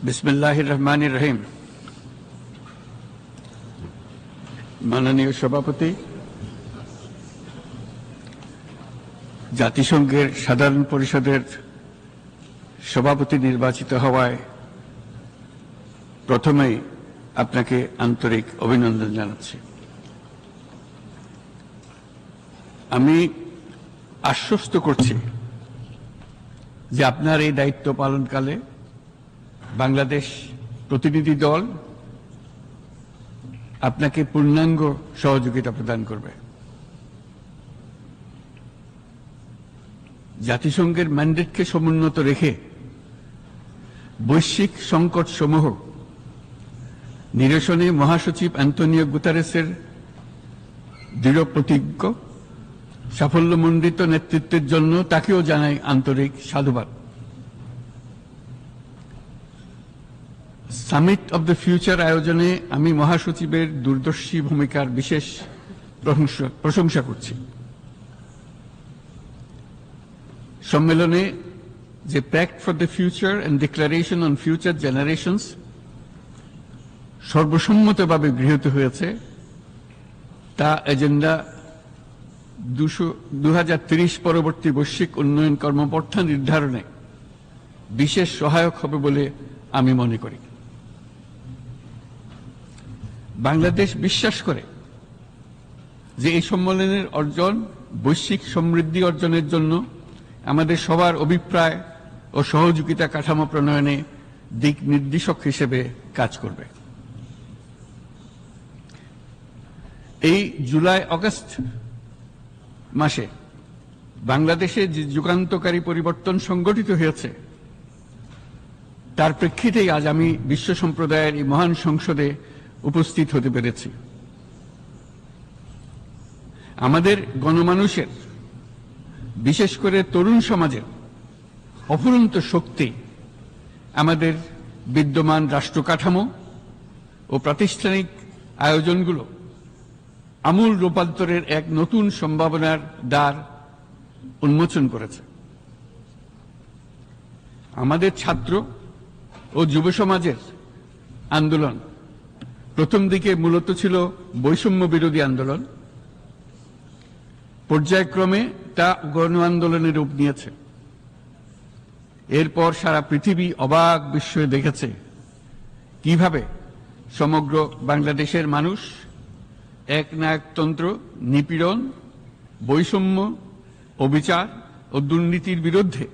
বিসমিল্লাহির রহমানির রহিম। মাননীয় সভাপতি, জাতিসংঘের সাধারণ পরিষদের সভাপতি নির্বাচিত হওয়ায় প্রথমেই আপনাকে আন্তরিক অভিনন্দন জানাচ্ছি। আমি আশ্বস্ত করছি যে আপনার এই দায়িত্ব পালনকালে বাংলাদেশ প্রতিনিধি দল আপনাকে পূর্ণাঙ্গ সহযোগিতা প্রদান করবে। জাতিসংঘের ম্যান্ডেটকে সমুন্নত রেখে বৈশ্বিক সংকট সমূহ নিরসনে মহাসচিব অ্যান্টোনিও গুতেরেসের দৃঢ় প্রতিজ্ঞ সাফল্যমণ্ডিত নেতৃত্বের জন্য তাকেও জানাই আন্তরিক সাধুবাদ। সামিট অব দ্য ফিউচার আয়োজনে আমি মহাসচিবের দূরদর্শী ভূমিকার বিশেষ প্রশংসা করছি। সম্মেলনে যে pact for the future and declaration on future generations সর্বসম্মতভাবে গৃহীত হয়েছে, তা এজেন্ডা 2030 পরবর্তী বৈশ্বিক উন্নয়ন কর্মপন্থা নির্ধারণে বিশেষ সহায়ক হবে বলে আমি মনে করি। বাংলাদেশ বিশ্বাস করে যে এই সম্মেলনের অর্জন বৈশ্বিক সমৃদ্ধি অর্জনের জন্য আমাদের সবার অভিপ্রায় ও সহযোগিতা কাঠামো প্রণয়নে দিক নির্দেশক হিসেবে কাজ করবে। এই জুলাই আগস্ট মাসে বাংলাদেশে যে যুগান্তকারী পরিবর্তন সংগঠিত হয়েছে তার প্রেক্ষিতেই আজ আমি বিশ্ব সম্প্রদায়ের এই মহান সংসদে উপস্থিত হতে পেরেছি। আমাদের গণমানুষের, বিশেষ করে তরুণ সমাজের অফুরন্ত শক্তি আমাদের বিদ্যমান রাষ্ট্র কাঠামো ও প্রাতিষ্ঠানিক আয়োজনগুলো আমূল রূপান্তরের এক নতুন সম্ভাবনার দ্বার উন্মোচন করেছে। আমাদের ছাত্র ও যুব সমাজের আন্দোলন প্রথম দিকে মূলত ছিল বৈষম্য বিরোধী আন্দোলন, পর্যায়ক্রমে তা গণ আন্দোলনের রূপ নিয়েছে। এরপর সারা পৃথিবী অবাক বিস্ময়ে দেখেছে কিভাবে সমগ্র বাংলাদেশের মানুষ একনায়কতন্ত্র, নিপীড়ন, বৈষম্য, অবিচার ও দুর্নীতির বিরুদ্ধে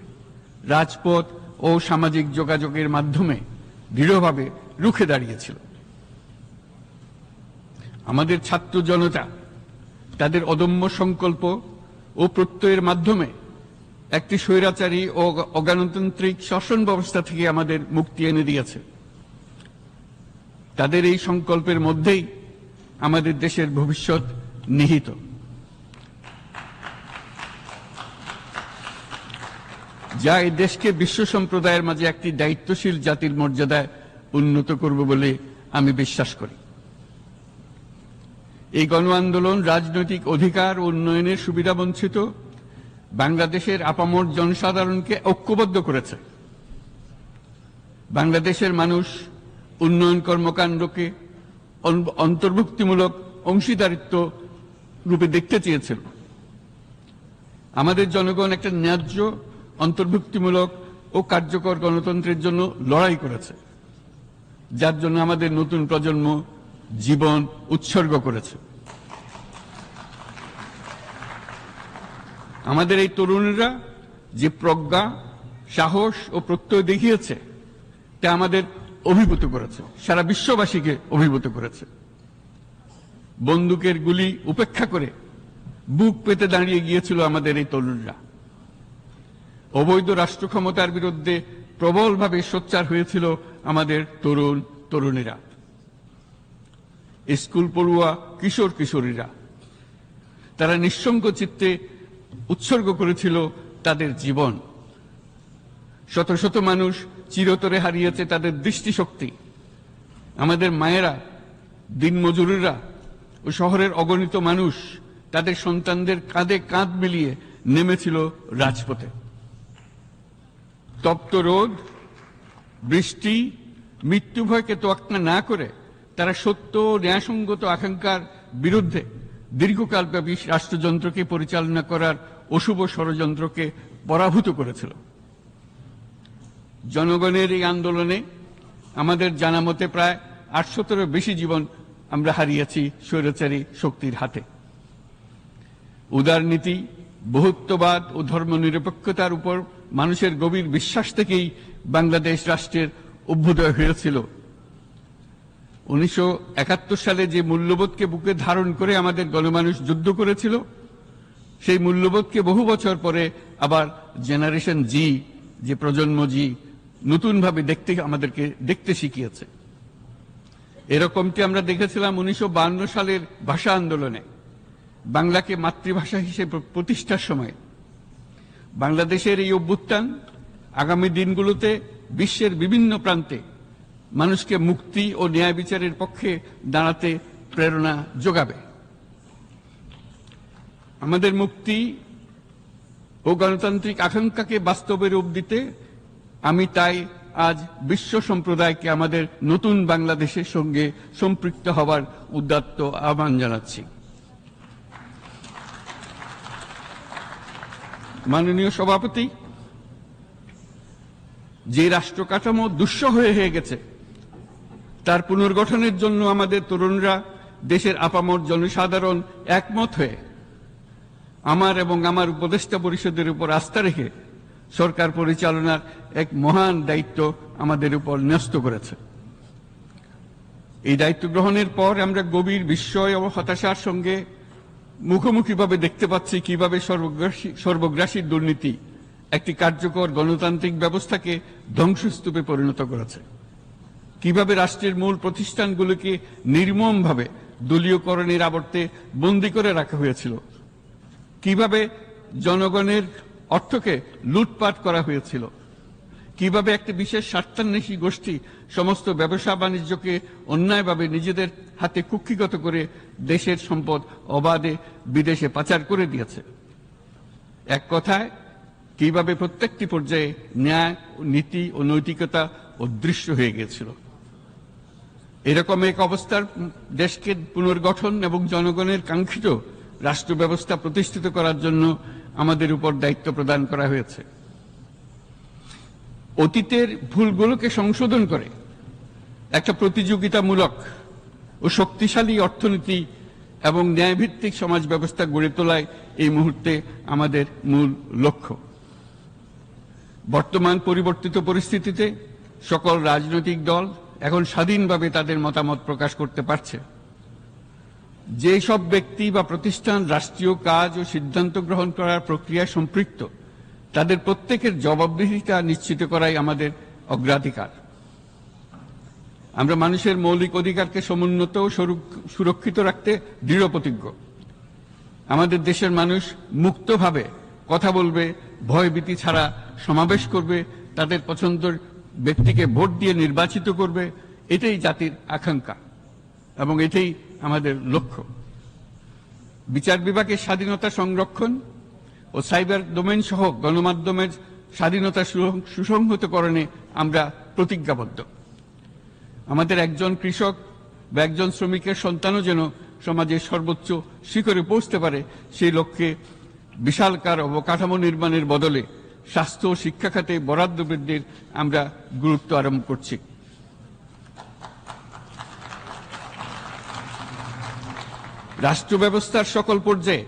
রাজপথ ও সামাজিক যোগাযোগের মাধ্যমে দৃঢ়ভাবে রুখে দাঁড়িয়েছিল। আমাদের ছাত্র জনতা তাদের অদম্য সংকল্প ও প্রত্যয়ের মাধ্যমে একটি স্বৈরাচারী ও অগণতান্ত্রিক শাসন ব্যবস্থা থেকে আমাদের মুক্তি এনে দিয়েছে। তাদের এই সংকল্পের মধ্যেই আমাদের দেশের ভবিষ্যৎ নিহিত। যা এই দেশকে বিশ্ব সম্প্রদায়ের মাঝে একটি দায়িত্বশীল জাতির মর্যাদায় উন্নত করবে বলে আমি বিশ্বাস করি। এই গণ আন্দোলন রাজনৈতিক অধিকার ও উন্নয়নের সুবিধা বঞ্চিত বাংলাদেশের আপামর জনসাধারণকে ঐক্যবদ্ধ করেছে। বাংলাদেশের মানুষ উন্নয়ন কর্মকাণ্ডকে অন্তর্ভুক্তিমূলক অংশীদারিত্ব রূপে দেখতে চেয়েছিল। আমাদের জনগণ একটা ন্যায্য, অন্তর্ভুক্তিমূলক ও কার্যকর গণতন্ত্রের জন্য লড়াই করেছে, যার জন্য আমাদের নতুন প্রজন্ম জীবন উৎসর্গ করেছে। আমাদের এই তরুণরা যে প্রজ্ঞা, সাহস ও প্রত্যয় দেখিয়েছে তা আমাদের অভিভূত করেছে, সারা বিশ্ববাসীকে অভিভূত করেছে। বন্দুকের গুলি উপেক্ষা করে বুক পেতে দাঁড়িয়ে গিয়েছিল আমাদের এই তরুণরা। অবৈধ রাষ্ট্র ক্ষমতার বিরুদ্ধে প্রবলভাবে সোচ্চার হয়েছিল আমাদের তরুণ তরুণীরা। স্কুল পড়ুয়া কিশোর কিশোরীরা তারা নিঃসঙ্গ চিত্তে উৎসর্গ করেছিল তাদের জীবন। শত শত মানুষ চিরতরে হারিয়েছে তাদের দৃষ্টিশক্তি। আমাদের মায়েরা, দিনমজুরেরা ও শহরের অগণিত মানুষ তাদের সন্তানদের কাঁধে কাঁধ মিলিয়ে নেমেছিল রাজপথে। তপ্ত রোদ, বৃষ্টি মৃত্যু ভয়কে তোয়াক্কা না করে তারা সত্য ও ন্যায়সঙ্গত আকাঙ্ক্ষার বিরুদ্ধে দীর্ঘকালব্যাপী রাষ্ট্রযন্ত্রকে পরিচালনা করার অশুভ ষড়যন্ত্রকে পরাভূত করেছিল। জনগণের এই আন্দোলনে আমাদের জানা মতে প্রায় 800-এরও বেশি জীবন আমরা হারিয়েছি স্বৈরাচারী শক্তির হাতে। উদারনীতি, বহুত্ববাদ ও ধর্মনিরপেক্ষতার উপর মানুষের গভীর বিশ্বাস থেকেই বাংলাদেশ রাষ্ট্রের অভ্যুদয় হয়েছিল। 1971 সালে যে মূল্যবোধকে বুকে ধারণ করে আমাদের গণমানুষ যুদ্ধ করেছিল, সেই মূল্যবোধকে বহু বছর পরে আবার জেনারেশন জি, যে প্রজন্ম জি, নতুনভাবে আমাদেরকে দেখতে শিখিয়েছে। এরকমটি আমরা দেখেছিলাম 1952 সালের ভাষা আন্দোলনে, বাংলাকে মাতৃভাষা হিসেবে প্রতিষ্ঠার সময়। বাংলাদেশের এই অভ্যুত্থান আগামী দিনগুলোতে বিশ্বের বিভিন্ন প্রান্তে মানুষকে মুক্তি ও ন্যায় বিচারের পক্ষে দাঁড়াতে প্রেরণা যোগাবে। আমাদের মুক্তি ও গণতান্ত্রিক আকাঙ্ক্ষাকে বাস্তবে রূপ দিতে আমি তাই আজ বিশ্ব সম্প্রদায়কে আমাদের নতুন বাংলাদেশের সঙ্গে সম্পৃক্ত হওয়ার উদাত্ত আহ্বান জানাচ্ছি। মাননীয় সভাপতি, যে রাষ্ট্র কাঠামো দুঃসহ হয়ে গেছে তার পুনর্গঠনের জন্য আমাদের তরুণরা, দেশের আপামর জনসাধারণ একমত হয়ে আমার এবং আমার উপদেষ্টা পরিষদের উপর আস্থা রেখে সরকার পরিচালনার এক মহান দায়িত্ব আমাদের উপর ন্যস্ত করেছে। এই দায়িত্ব গ্রহণের পর আমরা গভীর বিস্ময় ও হতাশার সঙ্গে মুখোমুখিভাবে দেখতে পাচ্ছি কিভাবে সর্বগ্রাসী দুর্নীতি একটি কার্যকর গণতান্ত্রিক ব্যবস্থাকে ধ্বংসস্তূপে পরিণত করেছে, কিভাবে রাষ্ট্রের মূল প্রতিষ্ঠানগুলোকে নির্মমভাবে দলীয়করণের আবর্তে বন্দী করে রাখা হয়েছিল, কিভাবে জনগণের অর্থকে লুটপাট করা হয়েছিল, কিভাবে একটি বিশেষ স্বার্থান্বেষী গোষ্ঠী সমস্ত ব্যবসা বাণিজ্যকে অন্যায়ভাবে নিজেদের হাতে কুক্ষিগত করে দেশের সম্পদ অবাধে বিদেশে পাচার করে দিয়েছে। এক কথায়, কিভাবে প্রত্যেকটি পর্যায়ে ন্যায়, নীতি ও নৈতিকতা অদৃশ্য হয়ে গিয়েছিল। এরকম এক অবস্থার দেশকে পুনর্গঠন এবং জনগণের কাঙ্ক্ষিত রাষ্ট্র ব্যবস্থা প্রতিষ্ঠিত করার জন্য আমাদের উপর দায়িত্ব প্রদান করা হয়েছে। অতীতের ভুলগুলোকে সংশোধন করে একটা প্রতিযোগিতামূলক ও শক্তিশালী অর্থনীতি এবং ন্যায়ভিত্তিক সমাজ ব্যবস্থা গড়ে তোলায় এই মুহূর্তে আমাদের মূল লক্ষ্য। বর্তমান পরিবর্তিত পরিস্থিতিতে সকল রাজনৈতিক দল এখন স্বাধীনভাবে তাদের মতামত প্রকাশ করতে পারছে। যে সব ব্যক্তি বা প্রতিষ্ঠান রাষ্ট্রীয় কাজ ও সিদ্ধান্ত গ্রহণ করার প্রক্রিয়ায় সম্পৃক্ত, তাদের প্রত্যেকের জবাবদিহিতা নিশ্চিত করাই আমাদের অগ্রাধিকার। আমরা মানুষের মৌলিক অধিকারকে সমুন্নত ও সুরক্ষিত রাখতে দৃঢ়প্রতিজ্ঞ। আমাদের দেশের মানুষ মুক্তভাবে কথা বলবে, ভয়ভীতি ছাড়া সমাবেশ করবে, তাদের পছন্দের ব্যক্তিকে ভোট দিয়ে নির্বাচিত করবে, এটাই জাতির আকাঙ্ক্ষা এবং এটাই আমাদের লক্ষ্য। বিচার বিভাগের স্বাধীনতা সংরক্ষণ ও সাইবার ডোমেইন সহ গণমাধ্যমের স্বাধীনতা সুসংহতকরণে আমরা প্রতিজ্ঞাবদ্ধ। আমাদের একজন কৃষক বা একজন শ্রমিকের সন্তানও যেন সমাজের সর্বোচ্চ শিখরে পৌঁছতে পারে, সেই লক্ষ্যে বিশালকার অবকাঠামো নির্মাণের বদলে স্বাস্থ্য ও শিক্ষা খাতে বরাদ্দ বৃদ্ধির আমরা গুরুত্ব আরোপ করছি। রাষ্ট্র ব্যবস্থার সকল পর্যায়ে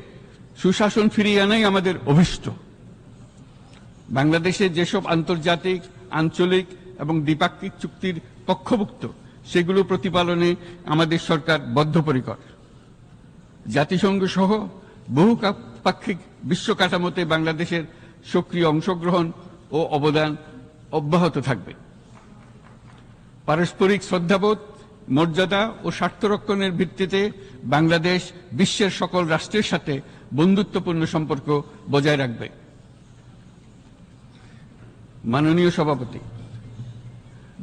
সুশাসন ফিরিয়ে আনাই আমাদের অভীষ্ট। বাংলাদেশে যেসব আন্তর্জাতিক, আঞ্চলিক এবং দ্বিপাক্ষিক চুক্তির পক্ষভুক্ত, সেগুলো প্রতিপালনে আমাদের সরকার বদ্ধপরিকর। জাতিসংঘ সহ বহুপাক্ষিক বিশ্ব কাঠামোতে বাংলাদেশের সক্রিয় অংশগ্রহণ ও অবদান অব্যাহত থাকবে। পারস্পরিক শ্রদ্ধাবোধ, মর্যাদা ও স্বার্থরক্ষণের ভিত্তিতে বাংলাদেশ বিশ্বের সকল রাষ্ট্রের সাথে বন্ধুত্বপূর্ণ সম্পর্ক বজায় রাখবে। মাননীয় সভাপতি,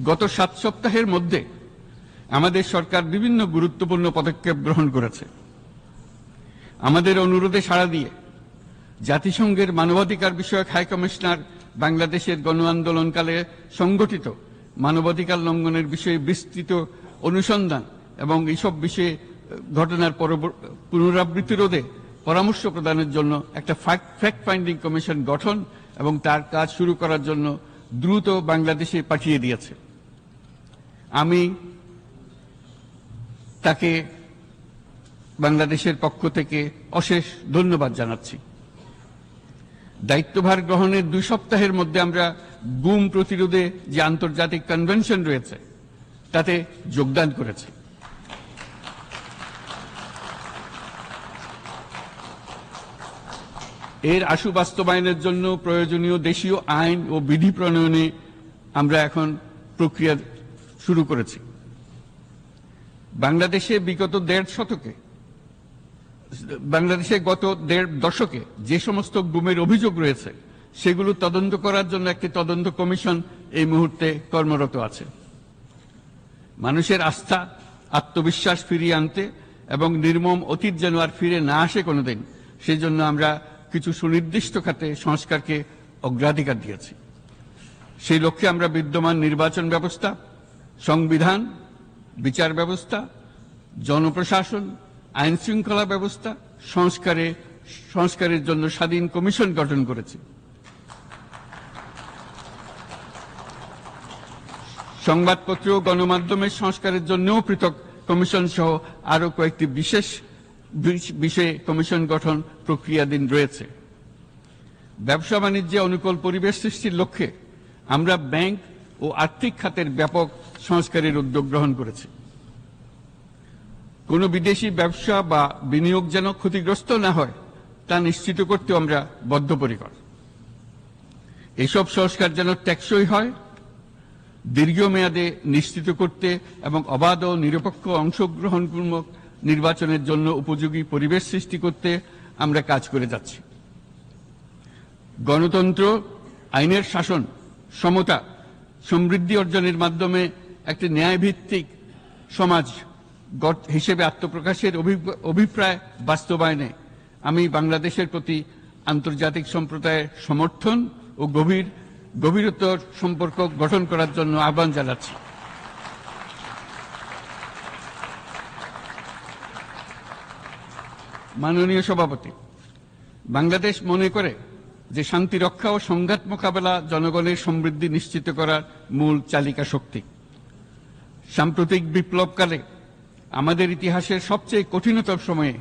গত 7 সপ্তাহের মধ্যে আমাদের সরকার বিভিন্ন গুরুত্বপূর্ণ পদক্ষেপ গ্রহণ করেছে। আমাদের অনুরোধে সাড়া দিয়ে জাতিসংঘের মানবাধিকার বিষয়ক হাই কমিশনার বাংলাদেশের গণ আন্দোলনকালে সংগঠিত মানবাধিকার লঙ্ঘনের বিষয়ে বিস্তৃত অনুসন্ধান এবং এইসব বিষয়ে ঘটনার পুনরাবৃত্তি রোধে পরামর্শ প্রদানের জন্য একটা ফ্যাক্ট ফাইন্ডিং কমিশন গঠন এবং তার কাজ শুরু করার জন্য দ্রুত বাংলাদেশে পাঠিয়ে দিয়েছে। আমি তাকে বাংলাদেশের পক্ষ থেকে অশেষ ধন্যবাদ জানাচ্ছি। দায়িত্বভার গ্রহণের 2 সপ্তাহের মধ্যে আমরা গুম প্রতিরোধে যে আন্তর্জাতিক কনভেনশন রয়েছে তাতে যোগদান করেছি। এর আশু বাস্তবায়নের জন্য প্রয়োজনীয় দেশীয় আইন ও বিধি প্রণয়নে আমরা এখন প্রক্রিয়া শুরু করেছি। বাংলাদেশে গত 1.5 দশকে যে সমস্ত গুমের অভিযোগ রয়েছে সেগুলো তদন্ত করার জন্য একটি তদন্ত কমিশন এই মুহূর্তে কর্মরত আছে। মানুষের আস্থা আত্মবিশ্বাস ফিরিয়ে আনতে এবং নির্মম অতীত যেন আর ফিরে না আসে কোনোদিন, সেই জন্য আমরা কিছু সুনির্দিষ্ট খাতে সংস্কারকে অগ্রাধিকার দিয়েছি। সেই লক্ষ্যে আমরা বিদ্যমান নির্বাচন ব্যবস্থা, সংবিধান, বিচার ব্যবস্থা, জনপ্রশাসন, আইন শৃঙ্খলা ব্যবস্থা সংস্কারের জন্য স্বাধীন কমিশন গঠন করেছি। সংবাদপত্র ও গণমাধ্যমের সংস্কারের জন্যও পৃথক কমিশন সহ আরো কয়েকটি বিশেষ বিষয়ে কমিশন গঠন প্রক্রিয়াধীন রয়েছে। ব্যবসা বাণিজ্যে অনুকূল পরিবেশ সৃষ্টির লক্ষ্যে আমরা ব্যাংক ও আর্থিক খাতের ব্যাপক সংস্কারের উদ্যোগ গ্রহণ করেছি। কোনো বিদেশি ব্যবসা বা বিনিয়োগ যেন ক্ষতিগ্রস্ত না হয় তা নিশ্চিত করতে আমরা বদ্ধপরিকর। এসব সংস্কার যেন টেকসই হয়, দীর্ঘমেয়াদে নিশ্চিত করতে এবং অবাধ ও নিরপেক্ষ অংশগ্রহণমূলক নির্বাচনের জন্য উপযোগী পরিবেশ সৃষ্টি করতে আমরা কাজ করে যাচ্ছি। গণতন্ত্র, আইনের শাসন, সমতা, সমৃদ্ধি অর্জনের মাধ্যমে একটি ন্যায়ভিত্তিক সমাজ হিসেবে আত্মপ্রকাশের অভিপ্রায় বাস্তবায়নে আমি বাংলাদেশের প্রতি আন্তর্জাতিক সম্প্রদায়ের সমর্থন ও গভীরতর সম্পর্ক গঠন করার জন্য আহ্বান জানাচ্ছি। মাননীয় সভাপতি, বাংলাদেশ মনে করে যে শান্তি রক্ষা ও সংঘাত মোকাবেলা জনগণের সমৃদ্ধি নিশ্চিত করার মূল চালিকা শক্তি। সাম্প্রতিক বিপ্লবকালে আমাদের ইতিহাসের সবচেয়ে কঠিনতম সময়ে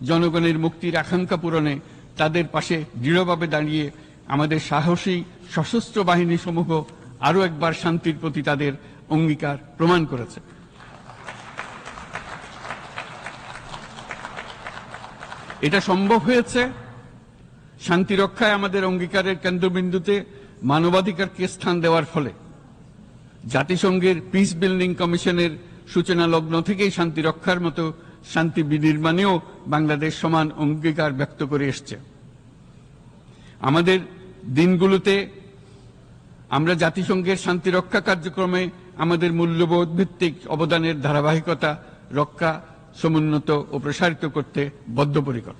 জনগণের মুক্তির আকাঙ্ক্ষা পূরণে তাদের পাশে দৃঢ়ভাবে দাঁড়িয়ে আমাদের সাহসী সশস্ত্র বাহিনী সমূহ আরও একবার শান্তির প্রতি তাদের অঙ্গীকার প্রমাণ করেছে। এটা সম্ভব হয়েছে শান্তি রক্ষায় আমাদের অঙ্গীকারের কেন্দ্রবিন্দুতে মানবাধিকারকে স্থান দেওয়ার ফলে। জাতিসংঘের পিস বিল্ডিং কমিশনের সূচনা লগ্ন থেকেই শান্তি রক্ষার মতো শান্তি বিনির্মাণেও বাংলাদেশ সমান অঙ্গীকার ব্যক্ত করে এসছে। আমাদের দিনগুলোতে আমরা জাতিসংঘের শান্তি রক্ষা কার্যক্রমে আমাদের মূল্যবোধ ভিত্তিক অবদানের ধারাবাহিকতা রক্ষা, সমুন্নত ও প্রসারিত করতে বদ্ধপরিকর।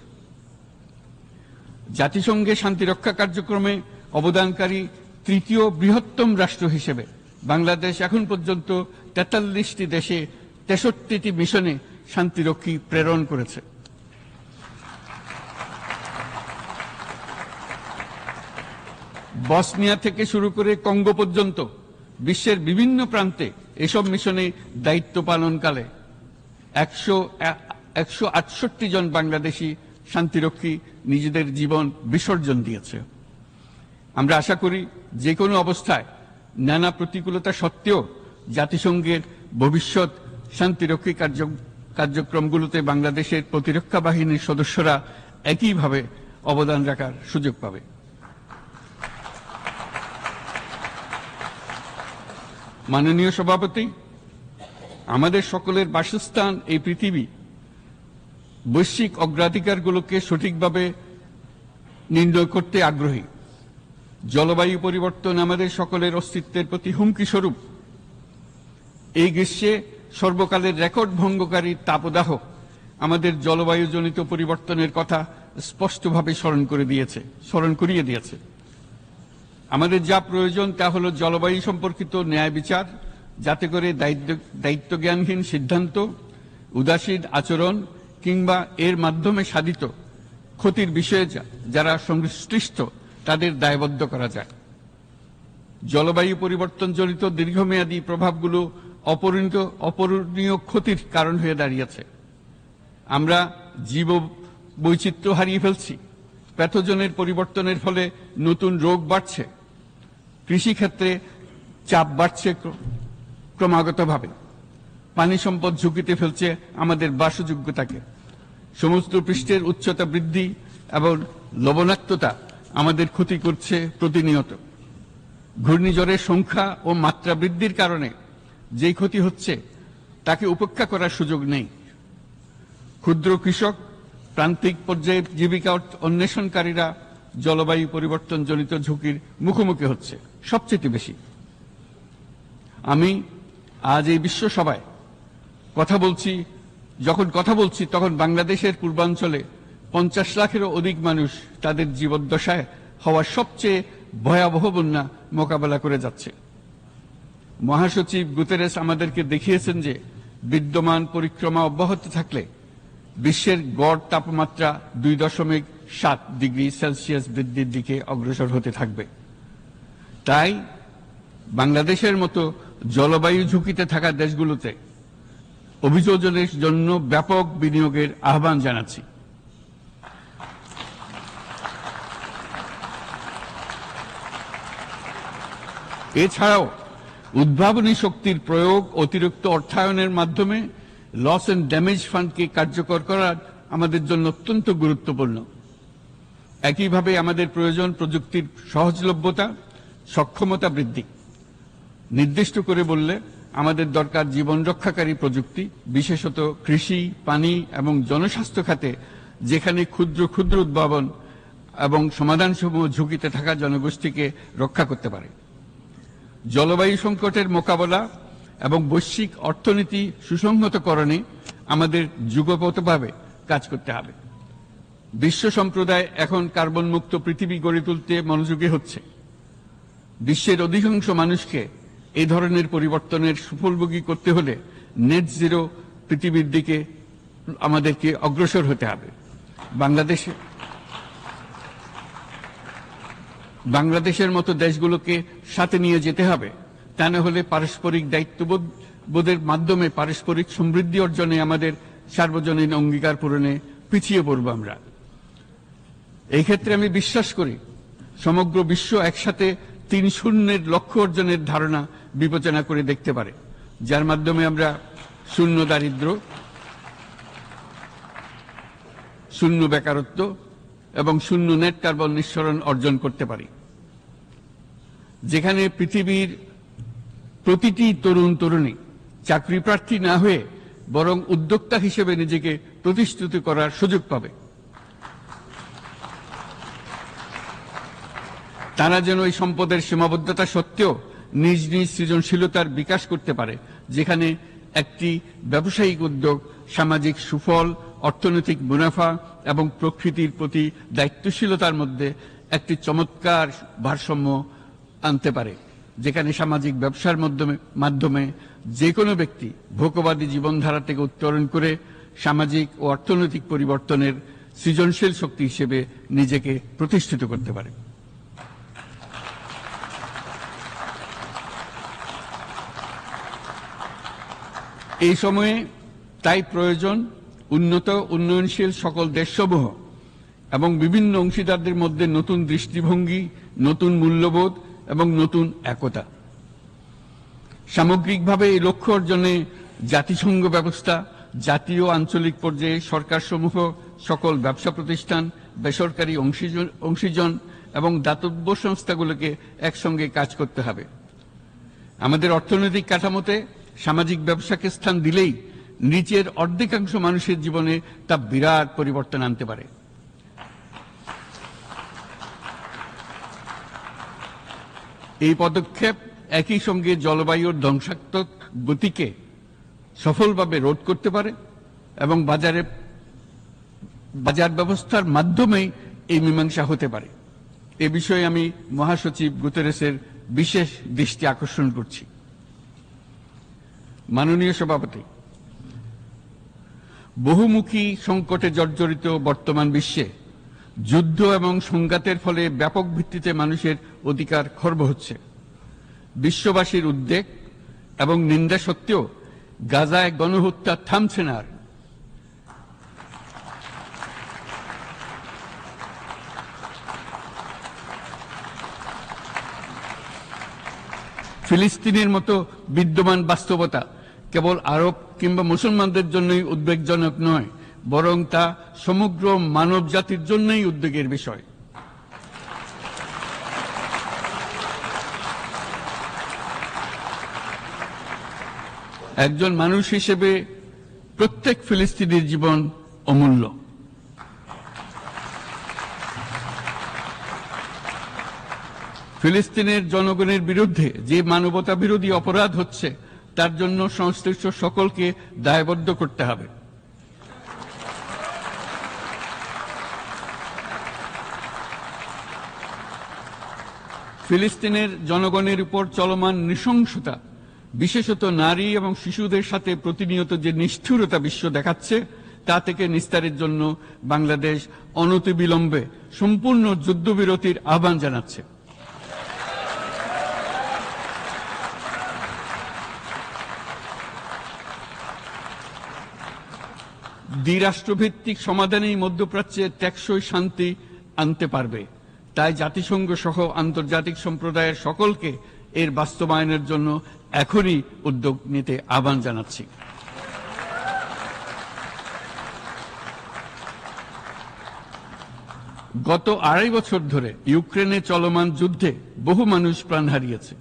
জাতিসংঘের শান্তি রক্ষা কার্যক্রমে অবদানকারী তৃতীয় বৃহত্তম রাষ্ট্র হিসেবে বাংলাদেশ এখন পর্যন্ত 43টি দেশে 63টি মিশনে শান্তিরক্ষী প্রেরণ করেছে। বসনিয়া থেকে শুরু করে কঙ্গো পর্যন্ত বিশ্বের বিভিন্ন প্রান্তে এসব মিশনে দায়িত্ব পালনকালে 168 জন বাংলাদেশি শান্তিরক্ষী নিজেদের জীবন বিসর্জন দিয়েছে। আমরা আশা করি যে কোনো অবস্থায় নানা প্রতিকূলতা সত্ত্বেও জাতিসংঘের ভবিষ্যৎ শান্তিরক্ষী কার্যক্রমগুলোতে বাংলাদেশের প্রতিরক্ষা বাহিনীর সদস্যরা একইভাবে অবদান রাখার সুযোগ পাবে। মাননীয় সভাপতি, আমাদের সকলের বাসস্থান এই পৃথিবী বৈশ্বিক অগ্রাধিকারগুলোকে সঠিকভাবে নির্ণয় করতে আগ্রহী। জলবায়ু পরিবর্তন আমাদের সকলের অস্তিত্বের প্রতি হুমকি স্বরূপ। এই গ্রীষ্মে সর্বকালের রেকর্ড ভঙ্গকারী তাপদাহ আমাদের জলবায়ুজনিত পরিবর্তনের কথা স্পষ্টভাবে স্মরণ করিয়ে দিয়েছে। আমাদের যা প্রয়োজন তা হলো জলবায়ু সম্পর্কিত ন্যায় বিচার, যাতে করে দায়িত্বজ্ঞানহীন সিদ্ধান্ত, উদাসীন আচরণ কিংবা এর মাধ্যমে সাধিত ক্ষতির বিষয়ে যারা সংশ্লিষ্ট তাদের দায়বদ্ধ করা যায়। জলবায়ু পরিবর্তনজনিত দীর্ঘমেয়াদী প্রভাবগুলো অপূরণীয় ক্ষতির কারণ হয়ে দাঁড়িয়েছে। আমরা জীব বৈচিত্র্য হারিয়ে ফেলছি, প্যাথোজেনের পরিবর্তনের ফলে নতুন রোগ বাড়ছে, কৃষিক্ষেত্রে চাপ বাড়ছে ক্রমাগতভাবে, পানি সম্পদ ঝুঁকিতে ফেলছে আমাদের বাসযোগ্যতাকে, সমুদ্র পৃষ্ঠের উচ্চতা বৃদ্ধি এবং লবণাক্ততা আমাদের ক্ষতি করছে প্রতিনিয়ত। ঘূর্ণিঝড়ের সংখ্যা ও মাত্রা বৃদ্ধির কারণে যেই ক্ষতি হচ্ছে তাকে উপেক্ষা করার সুযোগ নেই। ক্ষুদ্র কৃষক, প্রান্তিক পর্যায়ে জীবিকা অন্বেষণকারীরা জলবায়ু পরিবর্তনজনিত ঝুঁকির মুখোমুখি হচ্ছে সবচেয়ে বেশি। আমি আজ এই বিশ্ব সভায় যখন কথা বলছি তখন বাংলাদেশের পূর্বাঞ্চলে 50 লাখেরও অধিক মানুষ তাদের জীবদ্দশায় হওয়া সবচেয়ে ভয়াবহ বন্যা মোকাবেলা করে যাচ্ছে। মহাসচিব গুতেরেস আমাদেরকে দেখিয়েছেন যে বিদ্যমান পরিক্রমা অব্যাহত থাকলে বিশ্বের গড় তাপমাত্রা 2.7 ডিগ্রি সেলসিয়াস বৃদ্ধির দিকে অগ্রসর হতে থাকবে। তাই বাংলাদেশের মতো জলবায়ু ঝুঁকিতে থাকা দেশগুলোতে অভিযোজনের জন্য ব্যাপক বিনিয়োগের আহ্বান জানাচ্ছি। এছাড়াও উদ্ভাবনী শক্তির প্রয়োগ, অতিরিক্ত অর্থায়নের মাধ্যমে লস এন্ড ড্যামেজ ফান্ডকে কার্যকর করা আমাদের জন্য অত্যন্ত গুরুত্বপূর্ণ। একইভাবে আমাদের প্রয়োজন প্রযুক্তির সহজলভ্যতা, সক্ষমতা বৃদ্ধি। নির্দিষ্ট করে বললে আমাদের দরকার জীবন রক্ষাকারী প্রযুক্তি, বিশেষত কৃষি, পানি এবং জনস্বাস্থ্য খাতে, যেখানে ক্ষুদ্র ক্ষুদ্র উদ্ভাবন এবং সমাধানসমূহ ঝুঁকিতে থাকা জনগোষ্ঠীকে রক্ষা করতে পারে। জলবায়ু সংকটের মোকাবেলা এবং বৈশ্বিক অর্থনীতি সুসংহতকরণে আমাদের যুগপৎভাবে কাজ করতে হবে। বিশ্ব সম্প্রদায় এখন কার্বন মুক্ত পৃথিবী গড়ে তুলতে মনোযোগী হচ্ছে। বিশ্বের অধিকাংশ মানুষকে এই ধরনের পরিবর্তনের সুফলভোগী করতে হলে নেট জিরো পৃথিবীর দিকে আমাদেরকে অগ্রসর হতে হবে। বাংলাদেশের মতো দেশগুলোকে সাথে নিয়ে যেতে হবে। তা না হলে পারস্পরিক দায়িত্ববোধের মাধ্যমে পারস্পরিক সমৃদ্ধি অর্জনে আমাদের সার্বজনীন অঙ্গীকার পূরণে পিছিয়ে পড়ব আমরা। এই ক্ষেত্রে আমি বিশ্বাস করি সমগ্র বিশ্ব একসাথে 3-0 লক্ষ্য অর্জনের ধারণা বিবেচনা করে দেখতে পারে, যার মাধ্যমে আমরা শূন্য দারিদ্র্য, শূন্য বেকারত্ব এবং শূন্য নেট কার্বন নিঃসরণ অর্জন করতে পারি। যেখানে পৃথিবীর প্রতিটি তরুণ তরুণী চাকরি প্রার্থী না হয়ে বরং উদ্যোক্তা হিসেবে নিজেকে প্রতিষ্ঠিত করার সুযোগ পাবে। তারা যেন এই সম্পদের সীমাবদ্ধতা সত্ত্বেও নিজ নিজ সৃজনশীলতার বিকাশ করতে পারে, যেখানে একটি ব্যবসায়িক উদ্যোগ সামাজিক সুফল, অর্থনৈতিক মুনাফা এবং প্রকৃতির প্রতি দায়িত্বশীলতার মধ্যে একটি চমৎকার ভারসাম্য আনতে পারে, যেখানে সামাজিক ব্যবসার মাধ্যমে যে কোনো ব্যক্তি ভোগবাদী জীবনধারা থেকে উত্তরণ করে সামাজিক ও অর্থনৈতিক পরিবর্তনের সৃজনশীল শক্তি হিসেবে নিজেকে প্রতিষ্ঠিত করতে পারে। এই সময়ে তাই প্রয়োজন উন্নত উন্নয়নশীল সকল দেশসমূহ এবং বিভিন্ন অংশীদারদের মধ্যে নতুন দৃষ্টিভঙ্গি, নতুন মূল্যবোধ এবং নতুন একতা। সামগ্রিকভাবে এই লক্ষ্য অর্জনে জাতিসংঘ ব্যবস্থা, জাতীয় আঞ্চলিক পর্যায়ে সরকারসমূহ, সকল ব্যবসা প্রতিষ্ঠান, বেসরকারি অংশীজন এবং দাতব্য সংস্থাগুলোকে একসঙ্গে কাজ করতে হবে। আমাদের অর্থনৈতিক কাঠামোতে সামাজিক ব্যবসাকে স্থান দিলেই নিচের অর্ধেকাংশ মানুষের জীবনে তা বিরাট পরিবর্তন আনতে পারে। এই পদক্ষেপ একই সঙ্গে জলবায়ুর ধ্বংসাত্মক গতিকে সফলভাবে রোধ করতে পারে এবং বাজার ব্যবস্থার মাধ্যমেই এই মীমাংসা হতে পারে। এ বিষয়ে আমি মহাসচিব গুতেরেসের বিশেষ দৃষ্টি আকর্ষণ করছি। মাননীয় সভাপতি, বহুমুখী সংকটে জর্জরিত বর্তমান বিশ্বে যুদ্ধ এবং সংঘাতের ফলে ব্যাপক ভিত্তিতে মানুষের অধিকার খর্ব হচ্ছে। বিশ্ববাসীর উদ্বেগ এবং নিন্দা সত্ত্বেও গাজায় গণহত্যা থামছে না। ফিলিস্তিনের মতো বিদ্যমান বাস্তবতা কেবল আরব কিংবা মুসলমানদের জন্যই উদ্বেগজনক নয়, বরং তা সমগ্র মানব জাতির জন্যই উদ্বেগের বিষয়। একজন মানুষ হিসেবে প্রত্যেক ফিলিস্তিনির জীবন অমূল্য। ফিলিস্তিনের জনগণের বিরুদ্ধে যে মানবতা বিরোধী অপরাধ হচ্ছে তার জন্য সংশ্লিষ্ট সকলকে দায়বদ্ধ করতে হবে। ফিলিস্তিনের জনগণের উপর চলমান নৃশংসতা, বিশেষত নারী এবং শিশুদের সাথে প্রতিনিয়ত যে নিষ্ঠুরতা বিশ্ব দেখাচ্ছে, তা থেকে নিস্তারের জন্য বাংলাদেশ অনতিবিলম্বে সম্পূর্ণ যুদ্ধবিরতির আহ্বান জানাচ্ছে। দ্বিরাষ্ট্রভিত্তিক সমাধানেই মধ্যপ্রাচ্যে টেকসই শান্তি আনতে পারবে। তাই জাতিসংঘ সহ আন্তর্জাতিক সম্প্রদায়ের সকলকে এর বাস্তবায়নের জন্য এখনই উদ্যোগ নিতে আহ্বান জানাচ্ছি। গত 2.5 বছর ধরে ইউক্রেনে চলমান যুদ্ধে বহু মানুষ প্রাণ হারিয়েছে।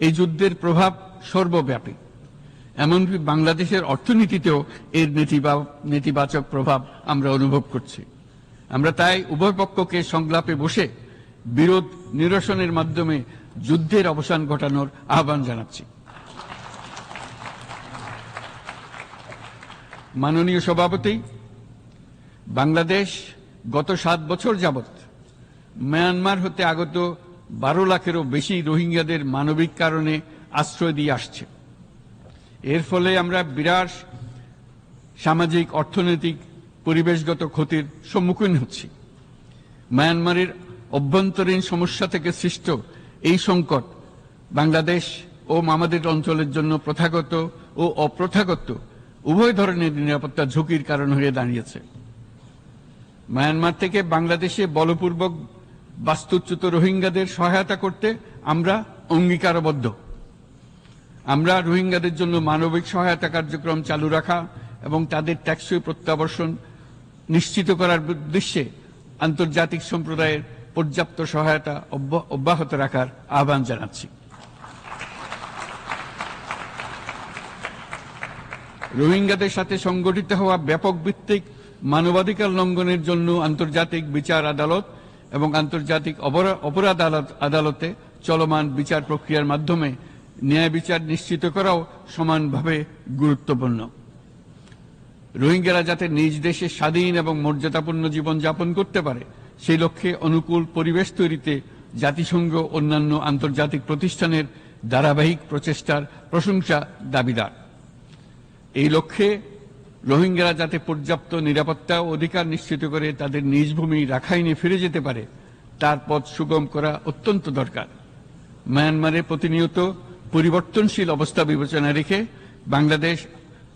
এই যুদ্ধের প্রভাব সর্বব্যাপী, এমনকি বাংলাদেশের অর্থনীতিতেও এর নেতিবাচক প্রভাব আমরা অনুভব করছি। আমরা তাই উভয় পক্ষকে সংলাপে বসে বিরোধ নিরসনের মাধ্যমে যুদ্ধের অবসান ঘটানোর আহ্বান জানাচ্ছি। মাননীয় সভাপতি, বাংলাদেশ গত 7 বছর যাবৎ মিয়ানমার হতে আগত 12 লাখেরও বেশি রোহিঙ্গাদের মানবিক কারণে আশ্রয় দিয়ে আসছে। এর ফলে আমরা বিরাট সামাজিক, অর্থনৈতিক, পরিবেশগত ক্ষতির সম্মুখীন হচ্ছি। মিয়ানমারের অভ্যন্তরীণ সমস্যা থেকে সৃষ্ট এই সংকট বাংলাদেশ ও আমাদের অঞ্চলের জন্য প্রথাগত ও অপ্রথাগত উভয় ধরনের নিরাপত্তা ঝুঁকির কারণ হয়ে দাঁড়িয়েছে। মিয়ানমার থেকে বাংলাদেশে বলপূর্বক বাস্তুচ্যুত রোহিঙ্গাদের সহায়তা করতে আমরা অঙ্গীকারবদ্ধ। আমরা রোহিঙ্গাদের জন্য মানবিক সহায়তা কার্যক্রম চালু রাখা এবং তাদের টেকসই প্রত্যাবর্তন নিশ্চিত করার উদ্দেশ্যে আন্তর্জাতিক সম্প্রদায়ের পর্যাপ্ত সহায়তা অব্যাহত রাখার আহ্বান জানাচ্ছি। রোহিঙ্গাদের সাথে সংগঠিত হওয়া ব্যাপক ভিত্তিক মানবাধিকার লঙ্ঘনের জন্য আন্তর্জাতিক বিচার আদালত এবং আন্তর্জাতিক অপরাধ আদালতে চলমান বিচার প্রক্রিয়ার মাধ্যমে ন্যায় বিচার নিশ্চিত করাও সমানভাবে গুরুত্বপূর্ণ। রোহিঙ্গারা যাতে নিজ দেশে স্বাধীন এবং মর্যাদাপূর্ণ জীবন যাপন করতে পারে, সেই লক্ষ্যে অনুকূল পরিবেশ তৈরিতে জাতিসংঘ অন্যান্য আন্তর্জাতিক প্রতিষ্ঠানের ধারাবাহিক প্রচেষ্টার প্রশংসা দাবিদার। এই লক্ষ্যে রোহিঙ্গারা যাতে পর্যাপ্ত নিরাপত্তা ও অধিকার নিশ্চিত করে তাদের নিজ ভূমি রাখাইনে ফিরে যেতে পারে, তার পথ সুগম করা অত্যন্ত দরকার। মিয়ানমারে প্রতিনিয়ত পরিবর্তনশীল অবস্থা বিবেচনা রেখে বাংলাদেশ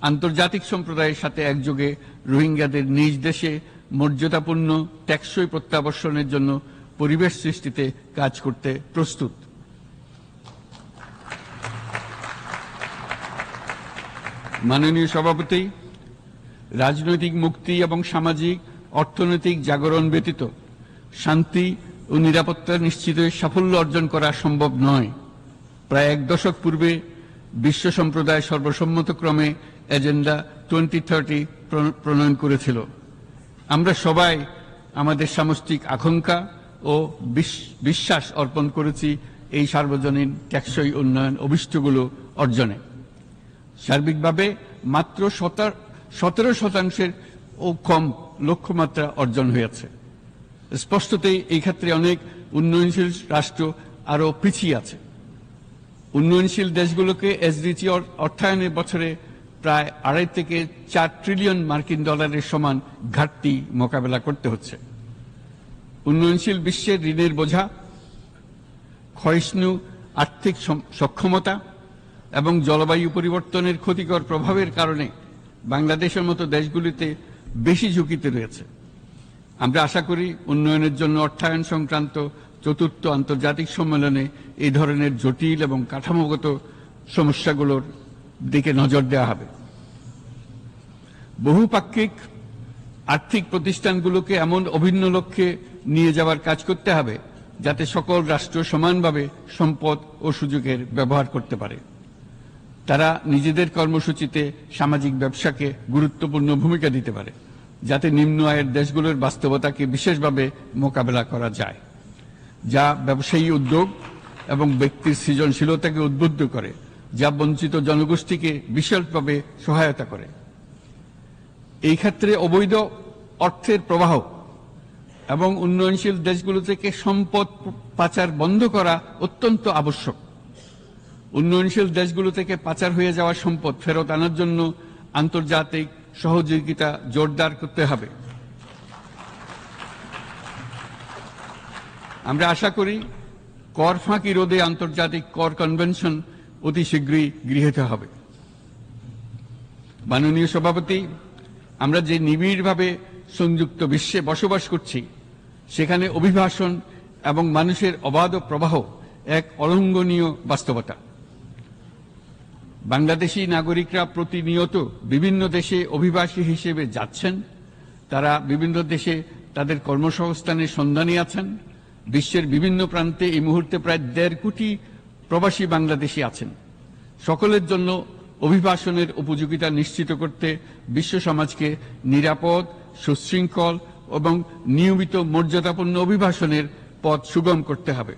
আন্তর্জাতিক সম্প্রদায়ের সাথে একযোগে রোহিঙ্গাদের নিজ দেশে মর্যাদাপূর্ণ টেকসই প্রত্যাবর্তনের জন্য পরিবেশ সৃষ্টিতে কাজ করতে প্রস্তুত। মাননীয় সভাপতি, রাজনৈতিক মুক্তি এবং সামাজিক অর্থনৈতিক জাগরণ ব্যতীত শান্তি ও নিরাপত্তা নিশ্চিতে সাফল্য অর্জন করা সম্ভব নয়। প্রায় 1 দশক পূর্বে বিশ্ব সম্প্রদায় সর্বসম্মতক্রমে এজেন্ডা 2030 প্রণয়ন করেছিল। আমরা সবাই আমাদের সামষ্টিক আকাঙ্ক্ষা ও বিশ্বাস অর্পণ করেছি এই সার্বজনীন টেকসই উন্নয়ন অভিষ্টগুলো অর্জনে। সার্বিকভাবে মাত্র 17% ও কম লক্ষ্যমাত্রা অর্জন হয়েছে। স্পষ্টতই এই ক্ষেত্রে অনেক উন্নয়নশীল রাষ্ট্র আরও পিছিয়ে আছে। উন্নয়নশীল দেশগুলোকে এসডিজি অর্থায়নের বছরে প্রায় 2.5 থেকে 4 ট্রিলিয়ন মার্কিন ডলারের সমান ঘাটতি মোকাবেলা করতে হচ্ছে। উন্নয়নশীল বিশ্বের ঋণের বোঝা, ক্ষয়িষ্ণু আর্থিক সক্ষমতা এবং জলবায়ু পরিবর্তনের ক্ষতিকর প্রভাবের কারণে বাংলাদেশের মতো দেশগুলিতে বেশি ঝুঁকিতে রয়েছে। আমরা আশা করি উন্নয়নের জন্য অর্থায়ন সংক্রান্ত চতুর্থ আন্তর্জাতিক সম্মেলনে এই ধরনের জটিল এবং কাঠামোগত সমস্যাগুলোর দিকে নজর দেওয়া হবে। বহুপাক্ষিক আর্থিক প্রতিষ্ঠানগুলোকে এমন অভিন্ন লক্ষ্যে নিয়ে যাওয়ার কাজ করতে হবে যাতে সকল রাষ্ট্র সমানভাবে সম্পদ ও সুযোগের ব্যবহার করতে পারে। তারা নিজেদের কর্মসূচিতে সামাজিক ব্যবসাকে গুরুত্বপূর্ণ ভূমিকা দিতে পারে, যাতে নিম্ন আয়ের দেশগুলোর বাস্তবতাকে বিশেষভাবে মোকাবেলা করা যায়, যা ব্যবসায়ী উদ্যোগ এবং ব্যক্তির সৃজনশীলতাকে উদ্বুদ্ধ করে, যা বঞ্চিত জনগোষ্ঠীকে বিশালভাবে সহায়তা করে। এই ক্ষেত্রে অবৈধ অর্থের প্রবাহ এবং উন্নয়নশীল দেশগুলো থেকে সম্পদ পাচার বন্ধ করা অত্যন্ত আবশ্যক। উন্নয়নশীল দেশগুলো থেকে পাচার হয়ে যাওয়া সম্পদ ফেরত আনার জন্য আন্তর্জাতিক সহযোগিতা জোরদার করতে হবে। আমরা আশা করি কর ফাঁকি রোধে আন্তর্জাতিক কর কনভেনশন অতি শীঘ্রই গৃহীত হবে। মাননীয় সভাপতি, আমরা যে নিবিড়ভাবে সংযুক্ত বিশ্বে বসবাস করছি, সেখানে অভিবাসন এবং মানুষের অবাধ প্রবাহ এক অলঙ্ঘনীয় বাস্তবতা। বাংলাদেশি নাগরিকরা প্রতিনিয়ত বিভিন্ন দেশে অভিবাসী হিসেবে যাচ্ছেন। তারা বিভিন্ন দেশে তাদের কর্মসংস্থানের সন্ধানে আছেন। বিশ্বের বিভিন্ন প্রান্তে এই মুহূর্তে প্রায় 1.5 কোটি প্রবাসী বাংলাদেশি আছেন। সকলের জন্য অভিবাসনের উপযোগিতা নিশ্চিত করতে বিশ্ব সমাজকে নিরাপদ, সুশৃঙ্খল এবং নিয়মিত মর্যাদাপূর্ণ অভিবাসনের পথ সুগম করতে হবে।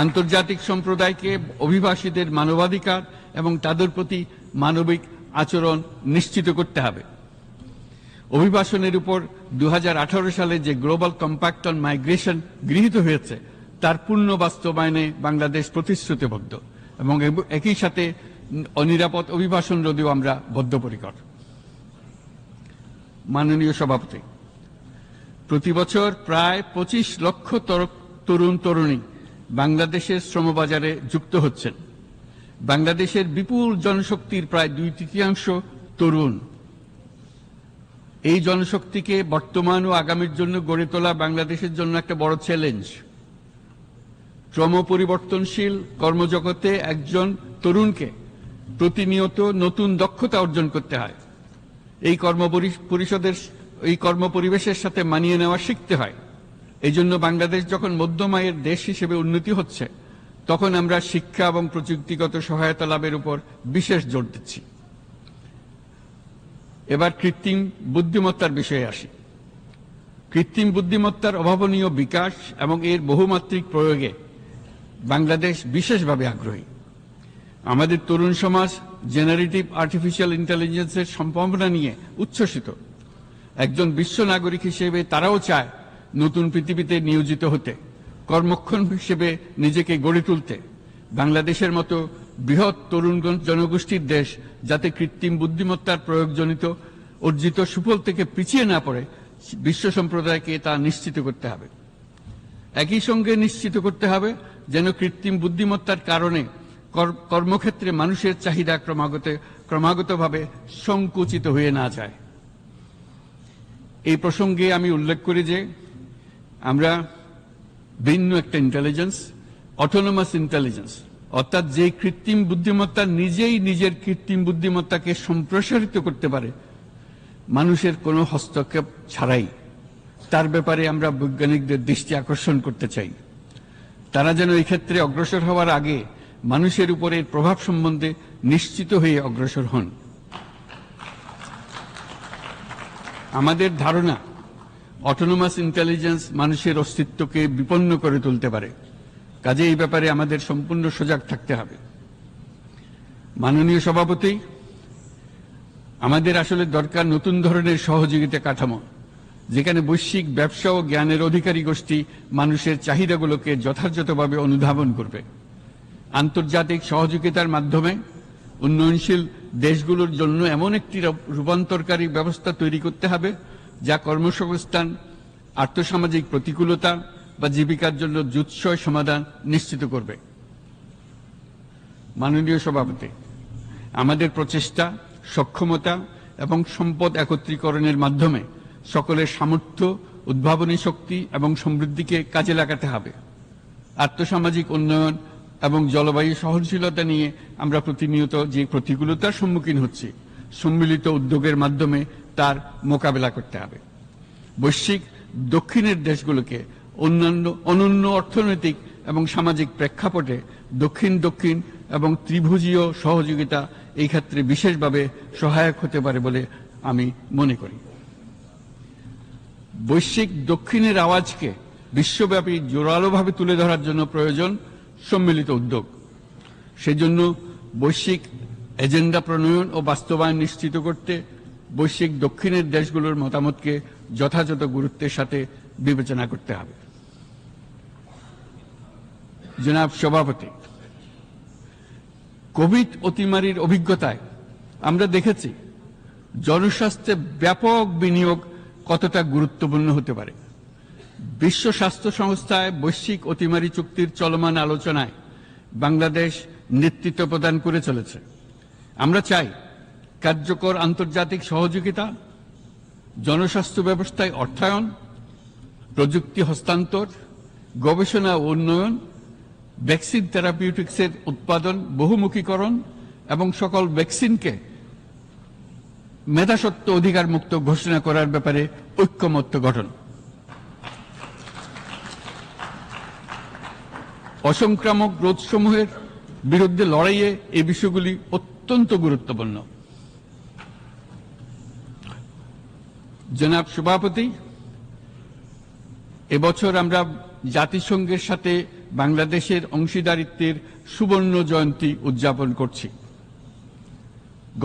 আন্তর্জাতিক সম্প্রদায়কে অভিবাসীদের মানবাধিকার এবং তাদের প্রতি মানবিক আচরণ নিশ্চিত করতে হবে। অভিবাসনের উপর 2018 সালে যে গ্লোবাল কম্প্যাক্ট অন মাইগ্রেশন গৃহীত হয়েছে, তার পূর্ণ বাস্তবায়নে বাংলাদেশ প্রতিশ্রুতিবদ্ধ এবং একই সাথে অনিরাপদ অভিবাসন রোধেও আমরা বদ্ধপরিকর। মাননীয় সভাপতি, প্রতি বছর প্রায় 25 লক্ষ তরুণ তরুণী বাংলাদেশের শ্রমবাজারে যুক্ত হচ্ছেন। বাংলাদেশের বিপুল জনশক্তির প্রায় 2/3 তরুণ। এই জনশক্তিকে বর্তমান ও আগামীর জন্য গড়ে তোলা বাংলাদেশের জন্য একটা বড় চ্যালেঞ্জ। ক্রমপরিবর্তনশীল কর্মজগতে একজন তরুণকে প্রতিনিয়ত নতুন দক্ষতা অর্জন করতে হয়। এই কর্মপরিবেশের সাথে মানিয়ে নেওয়া শিখতে হয়। এই জন্য বাংলাদেশ যখন মধ্যম আয়ের দেশ হিসেবে উন্নতি হচ্ছে, তখন আমরা শিক্ষা এবং প্রযুক্তিগত সহায়তা লাভের উপর বিশেষ জোর দিচ্ছি। এবার কৃত্রিম বুদ্ধিমত্তার বিষয়ে আসি। কৃত্রিম বুদ্ধিমত্তার অভাবনীয় বিকাশ এবং এর বহুমাত্রিক প্রয়োগে বাংলাদেশ বিশেষভাবে আগ্রহী। আমাদের তরুণ সমাজ জেনারেটিভ আর্টিফিশিয়াল ইন্টেলিজেন্সের সম্ভাবনা নিয়ে উচ্ছ্বসিত। একজন বিশ্ব নাগরিক হিসেবে তারাও চায় নতুন পৃথিবীতে নিয়োজিত হতে, কর্মক্ষম হিসেবে নিজেকে গড়ে তুলতে। বাংলাদেশের মতো বৃহৎ তরুণ জনগোষ্ঠীর দেশ যাতে কৃত্রিম বুদ্ধিমত্তার প্রয়োগজনিত অর্জিত সুফল থেকে পিছিয়ে না পড়ে, বিশ্ব সম্প্রদায়কে তা নিশ্চিত করতে হবে। একই সঙ্গে নিশ্চিত করতে হবে যেন কৃত্রিম বুদ্ধিমত্তার কারণে কর্মক্ষেত্রে মানুষের চাহিদা ক্রমাগতভাবে সংকুচিত হয়ে না যায়। এই প্রসঙ্গে আমি উল্লেখ করি যে আমরা ভিন্ন একটা ইন্টেলিজেন্স, অটোনোমাস ইন্টেলিজেন্স, অর্থাৎ যে কৃত্রিম বুদ্ধিমত্তা নিজেই নিজের কৃত্রিম বুদ্ধিমত্তাকে সম্প্রসারিত করতে পারে মানুষের কোনো হস্তক্ষেপ ছাড়াই, তার ব্যাপারে আমরা বৈজ্ঞানিকদের দৃষ্টি আকর্ষণ করতে চাই। তারা যেন এই ক্ষেত্রে অগ্রসর হওয়ার আগে মানুষের উপরে প্রভাব সম্বন্ধে নিশ্চিত হয়ে অগ্রসর হন। আমাদের ধারণা অটোনোমাস ইন্টেলিজেন্স মানুষের অস্তিত্বকে বিপন্ন করে তুলতে পারে, কাজে এই ব্যাপারে আমাদের সম্পূর্ণ সজাগ থাকতে হবে। মাননীয় সভাপতি, আমাদের আসলে দরকার নতুন ধরনের সহযোগিতা কাঠামো, যেখানে বৈশ্বিক ব্যবসা ও জ্ঞানের অধিকারী গোষ্ঠী মানুষের চাহিদাগুলোকে যথাযথভাবে অনুধাবন করবে। আন্তর্জাতিক সহযোগিতার মাধ্যমে উন্নয়নশীল দেশগুলোর জন্য এমন একটি রূপান্তরকারী ব্যবস্থা তৈরি করতে হবে যা কর্মসংস্থান, আর্থসামাজিক প্রতিকূলতা বা জীবিকার জন্য যুৎসয় সমাধান নিশ্চিত করবে। মাননীয় সভাপতি, আমাদের প্রচেষ্টা, সক্ষমতা এবং সম্পদ একত্রীকরণের মাধ্যমে সকলের সামর্থ্য, উদ্ভাবনী শক্তি এবং সমৃদ্ধিকে কাজে লাগাতে হবে। আর্থসামাজিক উন্নয়ন এবং জলবায়ু সহনশীলতা নিয়ে আমরা প্রতিনিয়ত যে প্রতিকূলতার সম্মুখীন হচ্ছি, সম্মিলিত উদ্যোগের মাধ্যমে তার মোকাবেলা করতে হবে। বৈশ্বিক দক্ষিণের দেশগুলোকে অনন্য অর্থনৈতিক এবং সামাজিক প্রেক্ষাপটে দক্ষিণ দক্ষিণ এবং ত্রিভুজীয় সহযোগিতা এই ক্ষেত্রে বিশেষভাবে সহায়ক হতে পারে বলে আমি মনে করি। বৈশ্বিক দক্ষিণের আওয়াজকে বিশ্বব্যাপী জোরালোভাবে তুলে ধরার জন্য প্রয়োজন সম্মিলিত উদ্যোগ। সেজন্য বৈশ্বিক এজেন্ডা প্রণয়ন ও বাস্তবায়ন নিশ্চিত করতে বৈশ্বিক দক্ষিণের দেশগুলোর মতামতকে যথাযথ গুরুত্বের সাথে বিবেচনা করতে হবে। জনাব সভাপতি, কোভিড অতিমারির অভিজ্ঞতায় আমরা দেখেছি জনস্বাস্থ্যে ব্যাপক বিনিয়োগ কতটা গুরুত্বপূর্ণ হতে পারে। বিশ্ব স্বাস্থ্য সংস্থায় বৈশ্বিক অতিমারি চুক্তির চলমান আলোচনায় বাংলাদেশ নেতৃত্ব প্রদান করে চলেছে। আমরা চাই কার্যকর আন্তর্জাতিক সহযোগিতা, জনস্বাস্থ্য ব্যবস্থায় অর্থায়ন, প্রযুক্তি হস্তান্তর, গবেষণা ও উন্নয়ন, ভ্যাকসিন থেরাপিউটিক্সের উৎপাদন, বহুমুখীকরণ এবং সকল ভ্যাকসিনকে মেধাস্বত্ব অধিকার মুক্ত ঘোষণা করার ব্যাপারে ঐক্যমত্য গঠন। অসংক্রামক রোগসমূহের বিরুদ্ধে লড়াইয়ে এই বিষয়গুলি অত্যন্ত গুরুত্বপূর্ণ। জনাব সভাপতি, এবছর আমরা জাতিসংঘের সাথে বাংলাদেশের অংশীদারিত্বের সুবর্ণ জয়ন্তী উদযাপন করছি।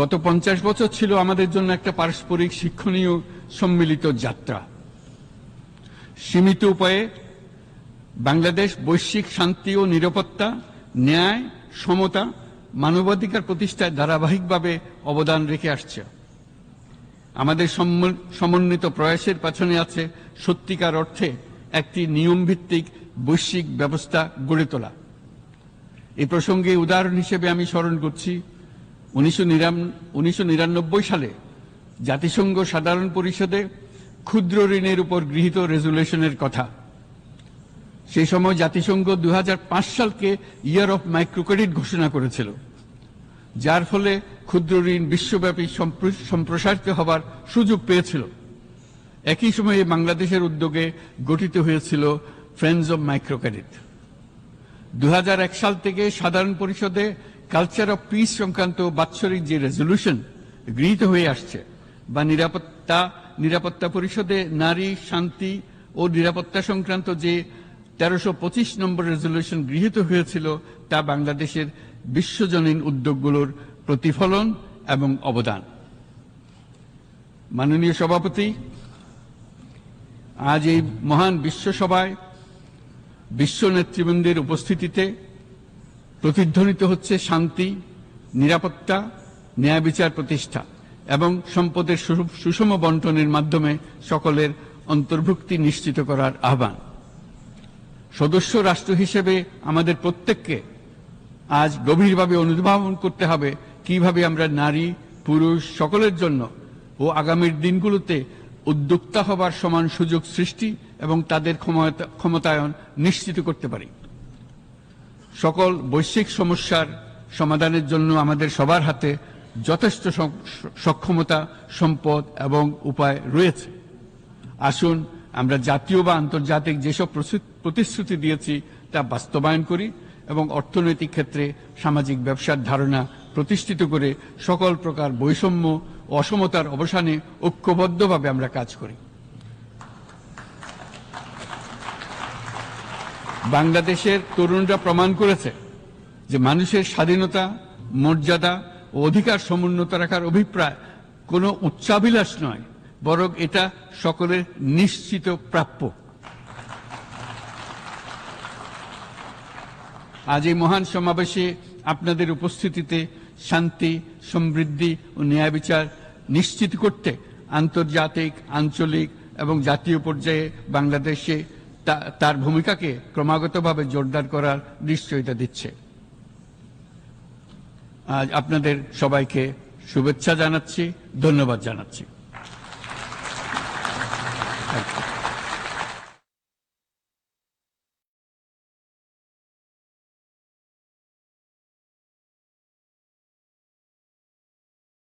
গত 50 বছর ছিল আমাদের জন্য একটা পারস্পরিক শিক্ষণীয় সম্মিলিত যাত্রা। সীমিত উপায়ে বাংলাদেশ বৈশ্বিক শান্তি ও নিরাপত্তা, ন্যায়, সমতা, মানবাধিকার প্রতিষ্ঠায় ধারাবাহিকভাবে অবদান রেখে আসছে। আমাদের সমন্বিত প্রয়াসের পেছনে আছে সত্যিকার অর্থে একটি নিয়মভিত্তিক বৈশ্বিক ব্যবস্থা গড়ে তোলা। এই প্রসঙ্গে উদাহরণ হিসেবে আমি স্মরণ করছি 1999 সালে জাতিসংঘ সাধারণ পরিষদে ক্ষুদ্র ঋণের উপর গৃহীত রেজুলেশনের কথা। সেই সময় জাতিসংঘ 2005 সালকে ইয়ার অফ মাইক্রোক্রেডিট ঘোষণা করেছিল, যার ফলে ক্ষুদ্র ঋণ বিশ্বব্যাপী সম্প্রসারিত হবার সুযোগ পেয়েছিল। একই সময়ে বাংলাদেশের উদ্যোগে গঠিত হয়েছিল ফ্রেন্ডস অব মাইক্রোক্রেডিট। 2001 সাল থেকে সাধারণ পরিষদে কালচার অফ পিস সংক্রান্ত বাৎসরিক যে রেজলিউশন গৃহীত হয়ে আসছে, বা নিরাপত্তা পরিষদে নারী, শান্তি ও নিরাপত্তা সংক্রান্ত যে 1325 নম্বর রেজলিউশন গৃহীত হয়েছিল, তা বাংলাদেশের বিশ্বজনীন উদ্যোগগুলোর প্রতিফলন এবং অবদান। মাননীয় সভাপতি, আজ এই মহান বিশ্বসভায় বিশ্ব নেতৃবৃন্দের উপস্থিতিতে প্রতিধ্বনিত হচ্ছে শান্তি, নিরাপত্তা, ন্যায় বিচার প্রতিষ্ঠা এবং সম্পদের সুষম বন্টনের মাধ্যমে সকলের অন্তর্ভুক্তি নিশ্চিত করার আহ্বান। সদস্য রাষ্ট্র হিসেবে আমাদের প্রত্যেককে আজ গভীরভাবে অনুধাবন করতে হবে কিভাবে আমরা নারী, পুরুষ সকলের জন্য ও আগামীর দিনগুলোতে উদ্যোক্তা হবার সমান সুযোগ সৃষ্টি এবং তাদের ক্ষমতায়ন নিশ্চিত করতে পারি। সকল বৈশ্বিক সমস্যার সমাধানের জন্য আমাদের সবার হাতে যথেষ্ট সক্ষমতা, সম্পদ এবং উপায় রয়েছে। আসুন আমরা জাতীয় বা আন্তর্জাতিক যেসব প্রতিশ্রুতি দিয়েছি তা বাস্তবায়ন করি এবং অর্থনৈতিক ক্ষেত্রে সামাজিক ব্যবসার ধারণা প্রতিষ্ঠিত করে সকল প্রকার বৈষম্য ও অসমতার অবসানে ঐক্যবদ্ধভাবে আমরা কাজ করি। বাংলাদেশের তরুণরা প্রমাণ করেছে যে মানুষের স্বাধীনতা, মর্যাদা ও অধিকার সমুন্নত রাখার অভিপ্রায় কোনো উচ্চাভিলাষ নয়, বরং এটা সকলের নিশ্চিত প্রাপ্য। আজ এই মহান সমাবেশে আপনাদের উপস্থিতিতে শান্তি, সমৃদ্ধি ও ন্যায় বিচার নিশ্চিত করতে আন্তর্জাতিক, আঞ্চলিক এবং জাতীয় পর্যায়ে বাংলাদেশে তার ভূমিকাকে ক্রমাগতভাবে জোরদার করার নিশ্চয়তা দিচ্ছে। আজ আপনাদের সবাইকে শুভেচ্ছা জানাচ্ছি, ধন্যবাদ জানাচ্ছি।